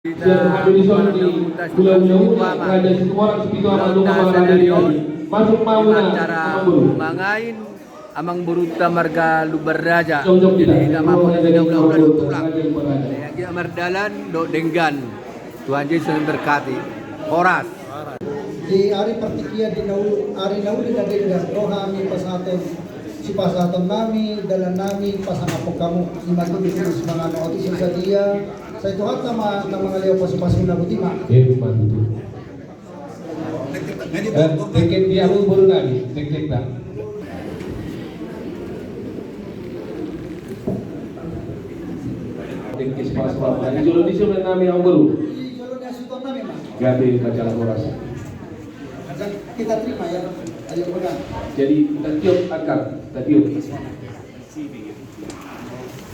dan Habilison di Gula-Gula Raja Situmorang Sepito Amang masuk mauna Amang Buru mangain Amang Buruta Marga Lubaraja Jom kita mampu dari ulah do tulang Raja Lubaraja lagi amardalan do denggan Tuhan Yesus yang berkati Horas di hari pertikia di hari nauli na denggan rohami pasaton si pasaton nami dalan nami pasang po kamu imagod dito sa mga notis sa dia sa ituhat na mga liyaw pasupasok na butima. mantu. Tiket dia Amang Buru nami tiket tak. Tiket pas-pas. Di Jolo di sana nami Amang Buru. Di Jolo na suton nami ma. Gabi baca Horas. Kita terima ya. Ayo pegang. Jadi tiup angkat, tiup.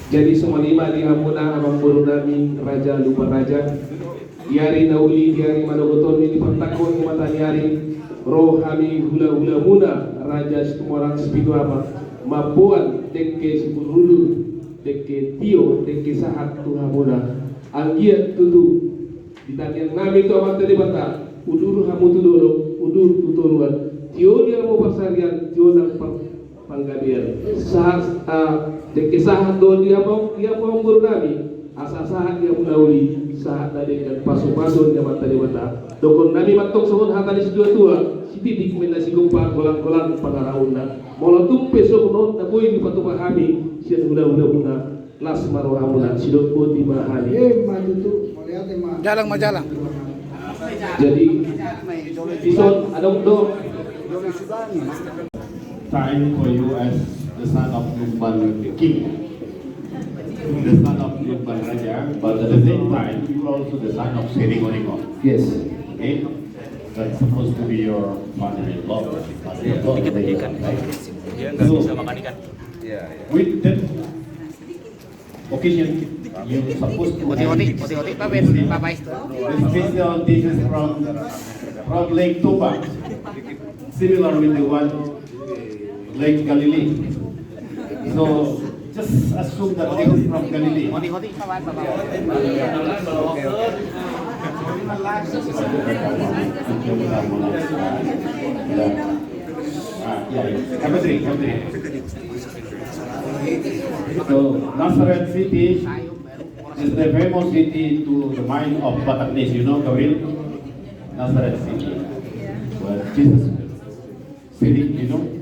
Jadi semua lima di Amuna Amang Buru nami Raja Lubaraja Yari nauli diari manogoton ini pertakon ni mata yari roh kami hula-hula muna Raja Situmorang Sepito ama mabuan dekke sipurulu dekke tio dekke sahat tuha muna anggiat tutu ditanyang nami itu amat tadi bata udur hamu tudoro udur tuturuan tio dia mau persarian tio nang panggabian sahat dekke sahat do dia mau Buru nami asa sahat dia mulauli sahat tadi dan pasu-pasu dia mata di mata dokon nami matok sohon hatani sedua tua si titik mena si gumpa kolang-kolang pangarauna molo tumpe sohon na boy di patu pahami sian hula-hula muna las maro hamuna sidok poti mahani Matutu melihat ma. jalang majalang jadi bison adong do time for you as the son of Lumban King, the son of Lumban Raja, but at the same time you are also the son of Seringoniko. yes Okay? That's supposed to be your father-in-law. So, with that occasion, you're supposed to have the special dishes from Lake Toba, similar with the one Lake Galilee. So just assume that this is from Galilee. Have a drink, have a drink. So Nazareth City is the famous city to the mind of Bataknis. You know, Gabriel? Nazareth City. Where Jesus sitting, you know.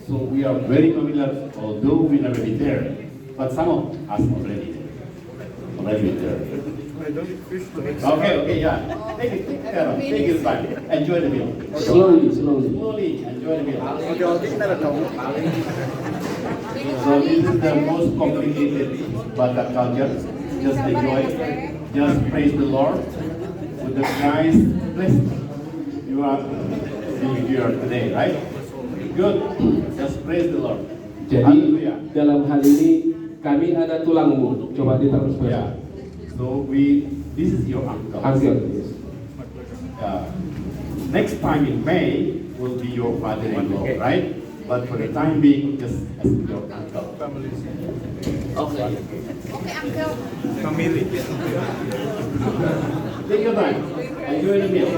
So we are very familiar, although we never been there, but some of us already been there. Okay, yeah. Take it back. Enjoy the meal. slowly Slowly enjoy the meal. So this is the most complicated Batak culture. Just enjoy, just praise the Lord with the guys. Bless you are being here today, right? Good. Just praise the Lord. jadi Hallelujah. dalam hal ini kami ada tulangmu coba ditaruh Yeah. So this is your uncle. angkat yes. Next time in May will be your father-in-law, right? But for the time being, just as your uncle. Okay, uncle. Take your time. Enjoy the meal.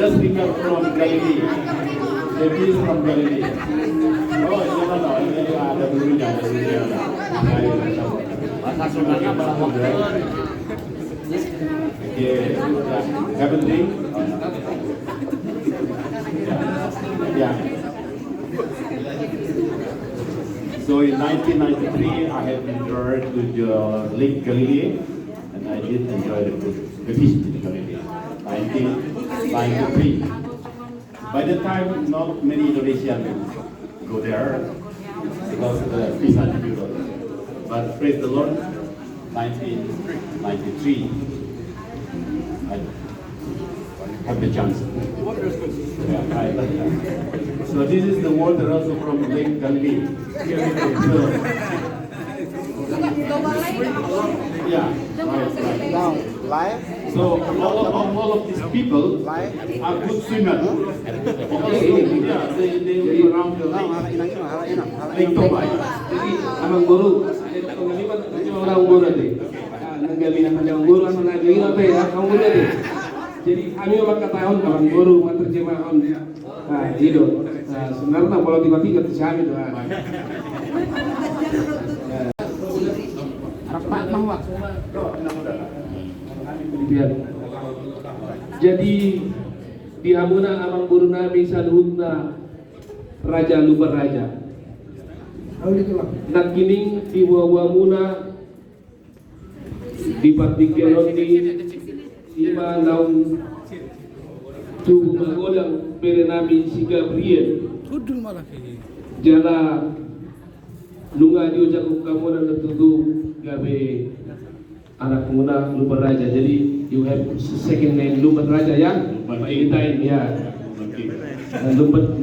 Just become from Galilee. The fish from Galilee. Oh, no. Ini ada dulunya, Bahasa Sundanya have a drink. Yeah. So in 1993, I had been there to the Lake Galilee, and I did enjoy the fish in Galilee. 1993. By the time, not many Indonesians go there because of the visa difficult. But praise the Lord, 1993, I have the chance. Yeah, so this is the water also from Lake Galilee. So, yeah, right. So all of these people are good swimmers. Yeah, they live around the lake Toba. Jadi Amang Buru ada pengaliman orang Buru tadi gabi na kanyang guru atau nagawin apa ya kamu udah deh. Jadi kami makatahon kawan guru materjemahon. Nah, itu. Nah, sebenarnya kalau tiba-tiba ke kami tuh. Rapat bahwa. Jadi di amuna amang guru nami saluhutna Raja Lubar Raja. Nakining di wawamuna di partikelon di lima naun tubuh magodang berenami si Gabriel jala lunga dio jago kamu dan tertutup gabe anak muna Lubar Raja. Jadi you have second name Lubar Raja ya paitain ya Lubar.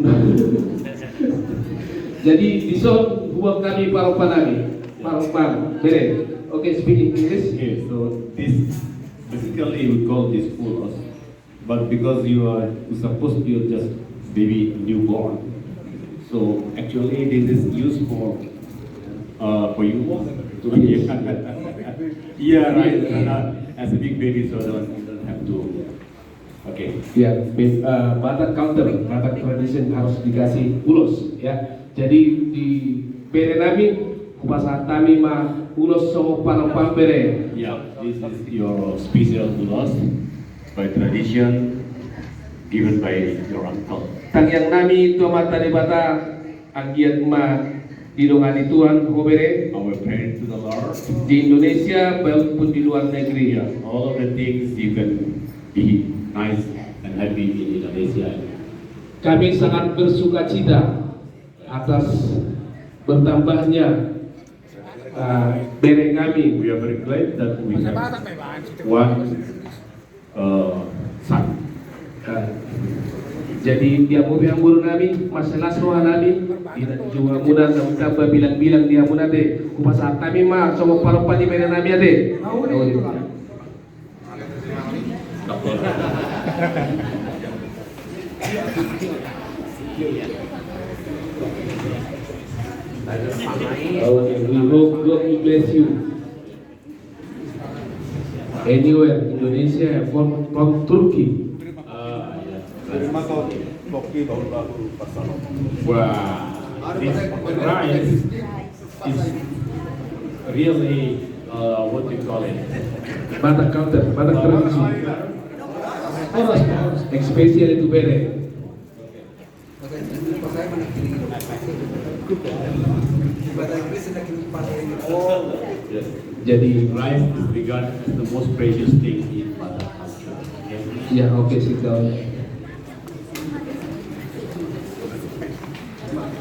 Jadi di son buat kami paropan bere. Okay, speak English. Okay, so this basically we call this pulos, but because you are supposed to be just baby newborn, so actually this is used for you to give. Yeah, right. As a big baby, so you don't have to. Okay. Ya, Batak culture, Batak tradition harus dikasih pulos ya. Jadi di bere nami kupasa tami mah pulos sama paropan bere. Yeah, this is your special pulos by tradition given by your uncle. Tang yang nami tua mata di bata anggiat ma didongani Tuhan hobere Our prayer to the Lord. di Indonesia maupun di luar negeri ya. All of the things you can be nice and happy in Indonesia. Kami sangat bersuka cita atas bertambahnya bere kami. We are very glad that we have one son. Jadi dia mau yang guru nami masalah soal nami juga mudah tambah bilang-bilang dia mudah deh kupasa kami mah sama paropan di bere nami ade. We hope God will bless you anywhere Indonesia from Turkey. Wow, this rice is really what you call it? Batak culture, Batak tradisi. Especially itu bere. Jadi Rice is regarded as the most precious thing in Batak culture. Okay? ya oke sih